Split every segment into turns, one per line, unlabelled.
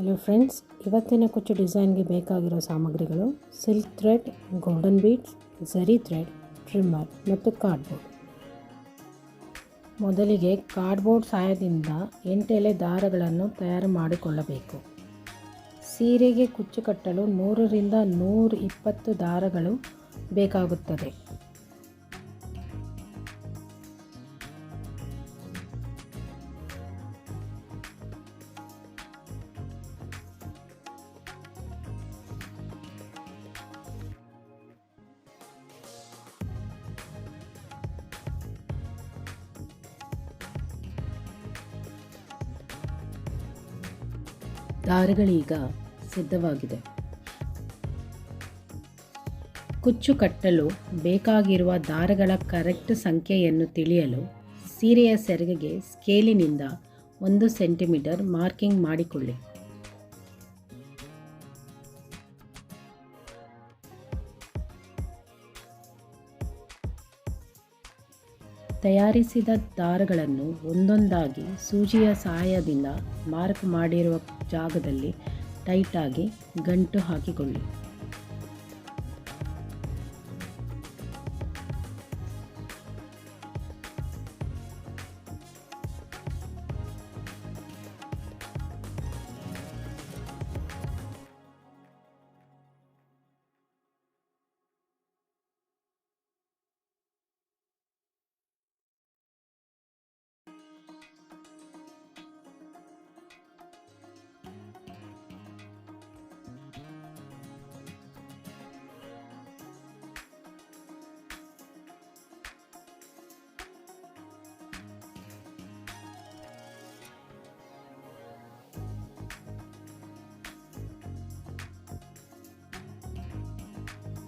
Hello friends, ಇವತ್ತಿನ ಕುಚ್ಚು ಡಿಸೈನ್ಗೆ ಬೇಕಾಗಿರೋ ಸಾಮಗ್ರಿಗಳು ಸಿಲ್ಕ್ ಥ್ರೆಡ್, ಗೋಲ್ಡನ್ ಬೀಡ್ಸ್, ಝರಿ ಥ್ರೆಡ್, ಟ್ರಿಮ್ಮರ್ ಮತ್ತು ಕಾರ್ಡ್ಬೋರ್ಡ್. ಮೊದಲಿಗೆ ಕಾರ್ಡ್ಬೋರ್ಡ್ ಸಹಾಯದಿಂದ 8 ಎಳೆ ದಾರಗಳನ್ನು ತಯಾರು ಮಾಡಿಕೊಳ್ಳಬೇಕು. ಸೀರೆಗೆ ಕುಚ್ಚು ಕಟ್ಟಲು 100 ರಿಂದ 120 ದಾರಗಳು ಬೇಕಾಗುತ್ತದೆ. ದಾರಗಳೀಗ ಸಿದ್ಧವಾಗಿದೆ. ಕುಚ್ಚು ಕಟ್ಟಲು ಬೇಕಾಗಿರುವ ದಾರಗಳ ಕರೆಕ್ಟ್ ಸಂಖ್ಯೆಯನ್ನು ತಿಳಿಯಲು ಸೀರೆಯ ಸೆರಗಿಗೆ ಸ್ಕೇಲಿನಿಂದ 1 ಸೆಂಟಿಮೀಟರ್ ಮಾರ್ಕಿಂಗ್ ಮಾಡಿಕೊಳ್ಳಿ. ತಯಾರಿಸಿದ ದಾರಗಳನ್ನು ಒಂದೊಂದಾಗಿ ಸೂಜಿಯ ಸಹಾಯದಿಂದ ಮಾರ್ಕ್ ಮಾಡಿರುವ ಜಾಗದಲ್ಲಿ ಟೈಟಾಗಿ ಗಂಟು ಹಾಕಿಕೊಳ್ಳಿ.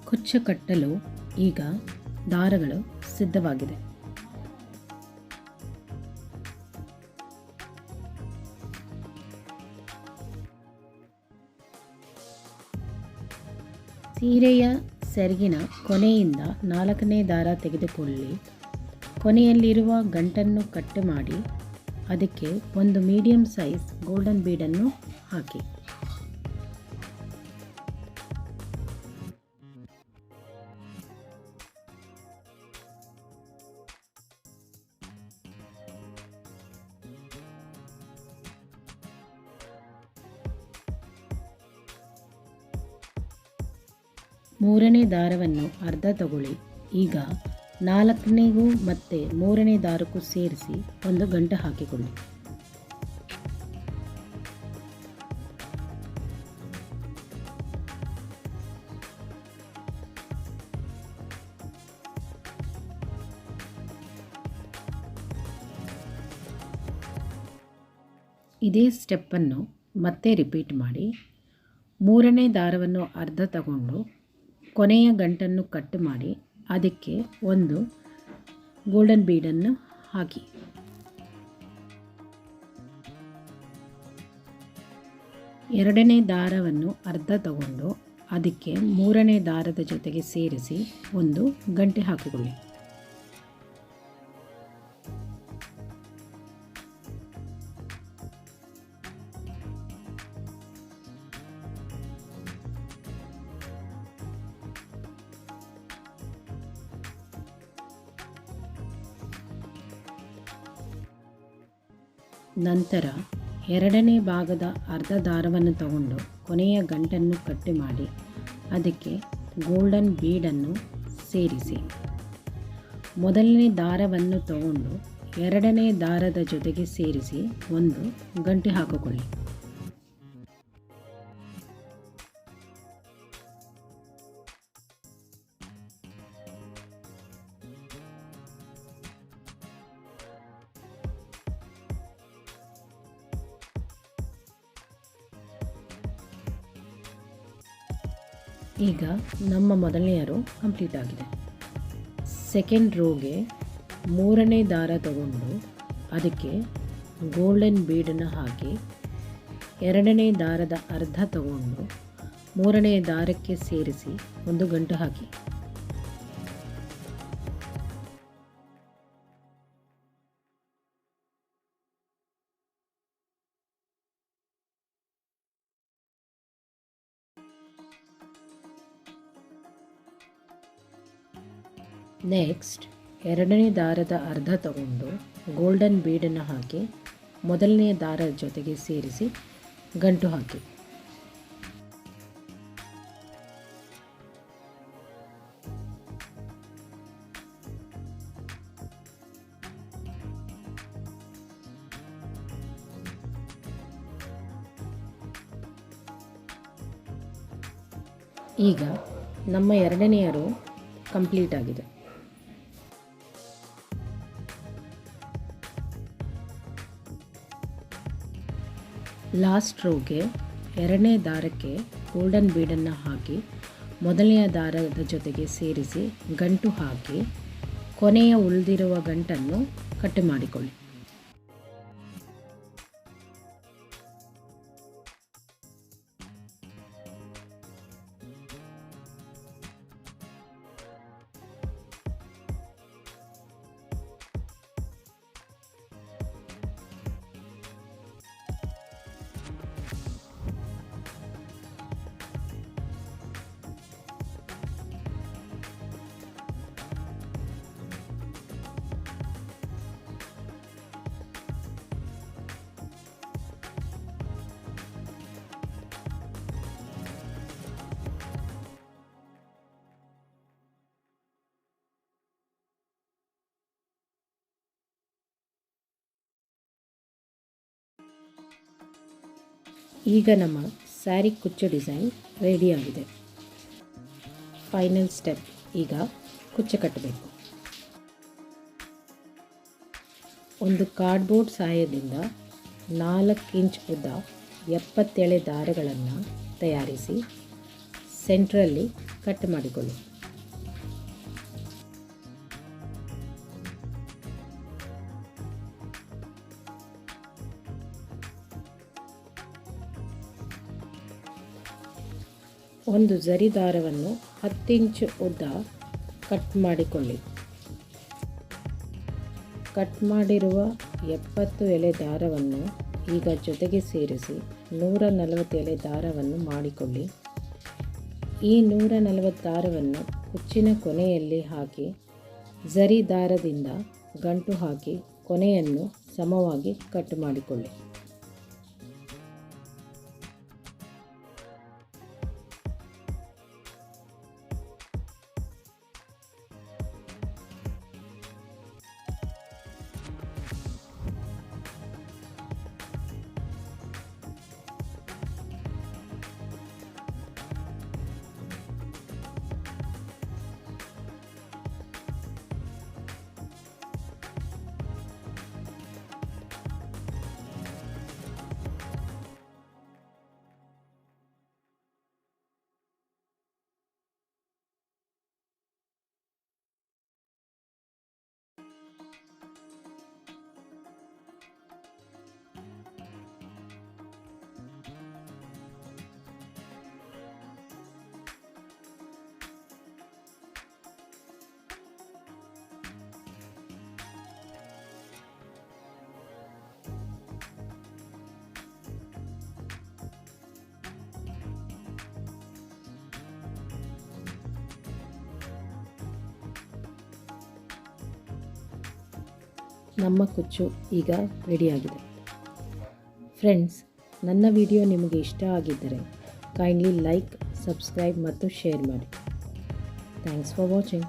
ಕುಚ್ಚು ಕಟ್ಟಲು ಈಗ ದಾರಗಳು ಸಿದ್ಧವಾಗಿದೆ. ಸೀರೆಯ ಸೆರಗಿನ ಕೊನೆಯಿಂದ 4ನೇ ದಾರ ತೆಗೆದುಕೊಳ್ಳಿ. ಕೊನೆಯಲ್ಲಿರುವ ಗಂಟನ್ನು ಕಟ್ ಮಾಡಿ ಅದಕ್ಕೆ ಒಂದು ಮೀಡಿಯಂ ಸೈಜ್ ಗೋಲ್ಡನ್ ಬೀಡನ್ನು ಹಾಕಿ. ಮೂರನೇ ದಾರವನ್ನು ಅರ್ಧ ತಗೊಳ್ಳಿ. ಈಗ 4ನೇಗೂ ಮತ್ತು 3ನೇ ದಾರಕ್ಕೂ ಸೇರಿಸಿ ಒಂದು ಗಂಟು ಹಾಕಿಕೊಳ್ಳಿ. ಇದೇ ಸ್ಟೆಪ್ಪನ್ನು ಮತ್ತೆ ರಿಪೀಟ್ ಮಾಡಿ. 3ನೇ ದಾರವನ್ನು ಅರ್ಧ ತಗೊಂಡು ಕೊನೆಯ ಗಂಟನ್ನು ಕಟ್ ಮಾಡಿ ಅದಕ್ಕೆ ಒಂದು ಗೋಲ್ಡನ್ ಬೀಡನ್ನು ಹಾಕಿ. ಎರಡನೇ ದಾರವನ್ನು ಅರ್ಧ ತಗೊಂಡು ಅದಕ್ಕೆ 3ನೇ ದಾರದ ಜೊತೆಗೆ ಸೇರಿಸಿ ಒಂದು ಗಂಟೆ ಹಾಕಿಕೊಳ್ಳಿ. ನಂತರ ಎರಡನೇ ಭಾಗದ ಅರ್ಧ ದಾರವನ್ನು ತಗೊಂಡು ಕೊನೆಯ ಗಂಟನ್ನು ಕಟ್ ಮಾಡಿ ಅದಕ್ಕೆ ಗೋಲ್ಡನ್ ಬೀಡನ್ನು ಸೇರಿಸಿ. ಮೊದಲನೇ ದಾರವನ್ನು ತಗೊಂಡು ಎರಡನೇ ದಾರದ ಜೊತೆಗೆ ಸೇರಿಸಿ ಒಂದು ಗಂಟೆ ಹಾಕಿಕೊಳ್ಳಿ. ಈಗ ನಮ್ಮ ಮೊದಲನೆಯ ರೋ ಕಂಪ್ಲೀಟ್ ಆಗಿದೆ. ಸೆಕೆಂಡ್ ರೋಗೆ 3ನೇ ದಾರ ತಗೊಂಡು ಅದಕ್ಕೆ ಗೋಲ್ಡನ್ ಬೀಡನ್ನು ಹಾಕಿ ಎರಡನೇ ದಾರದ ಅರ್ಧ ತಗೊಂಡು 3ನೇ ದಾರಕ್ಕೆ ಸೇರಿಸಿ ಒಂದು ಗಂಟು ಹಾಕಿ. ನೆಕ್ಸ್ಟ್ ಎರಡನೇ ದಾರದ ಅರ್ಧ ತಗೊಂಡು ಗೋಲ್ಡನ್ ಬೀಡನ್ನು ಹಾಕಿ ಮೊದಲನೇ ದಾರದ ಜೊತೆಗೆ ಸೇರಿಸಿ ಗಂಟು ಹಾಕಿ. ಈಗ ನಮ್ಮ ಎರಡನೆಯ ರೋ ಕಂಪ್ಲೀಟ್ ಆಗಿದೆ. ಲಾಸ್ಟ್ ರೋಗೆ ಎರಡನೇ ದಾರಕ್ಕೆ ಗೋಲ್ಡನ್ ಬೀಡನ್ನು ಹಾಕಿ ಮೊದಲನೆಯ ದಾರದ ಜೊತೆಗೆ ಸೇರಿಸಿ ಗಂಟು ಹಾಕಿ ಕೊನೆಯ ಉಳಿದಿರುವ ಗಂಟನ್ನು ಕಟ್ ಮಾಡಿಕೊಳ್ಳಿ. ಈಗ ನಮ್ಮ ಸ್ಯಾರಿ ಕುಚ್ಚು ಡಿಸೈನ್ ರೆಡಿಯಾಗಿದೆ. ಫೈನಲ್ ಸ್ಟೆಪ್, ಈಗ ಕುಚ್ಚು ಕಟ್ಟಬೇಕು. ಒಂದು ಕಾರ್ಡ್ಬೋರ್ಡ್ ಸಹಾಯದಿಂದ 4 ಇಂಚ್ ಉದ್ದ 70 ಎಳೆ ದಾರಗಳನ್ನು ತಯಾರಿಸಿ ಸೆಂಟ್ರಲ್ಲಿ ಕಟ್ ಮಾಡಿಕೊಳ್ಳಿ. ಒಂದು ಜರಿ ದಾರವನ್ನು 10 ಇಂಚು ಉದ್ದ ಕಟ್ ಮಾಡಿಕೊಳ್ಳಿ. ಕಟ್ ಮಾಡಿರುವ 70 ಎಳೆ ದಾರವನ್ನು ಈಗ ಜೊತೆಗೆ ಸೇರಿಸಿ 140 ಎಳೆ ದಾರವನ್ನು ಮಾಡಿಕೊಳ್ಳಿ. ಈ 140 ದಾರವನ್ನು ಕುಚ್ಚಿನ ಕೊನೆಯಲ್ಲಿ ಹಾಕಿ ಜರಿ ದಾರದಿಂದ ಗಂಟು ಹಾಕಿ ಕೊನೆಯನ್ನು ಸಮವಾಗಿ ಕಟ್ ಮಾಡಿಕೊಳ್ಳಿ. ನಮ್ಮ ಕುಚ್ಚು ಈಗ ರೆಡಿಯಾಗಿದೆ. ಫ್ರೆಂಡ್ಸ್, ನನ್ನ ವಿಡಿಯೋ ನಿಮಗೆ ಇಷ್ಟ ಆಗಿದ್ದರೆ ಕೈಂಡ್ಲಿ ಲೈಕ್, ಸಬ್ಸ್ಕ್ರೈಬ್ ಮತ್ತು ಶೇರ್ ಮಾಡಿ. Thanks for watching.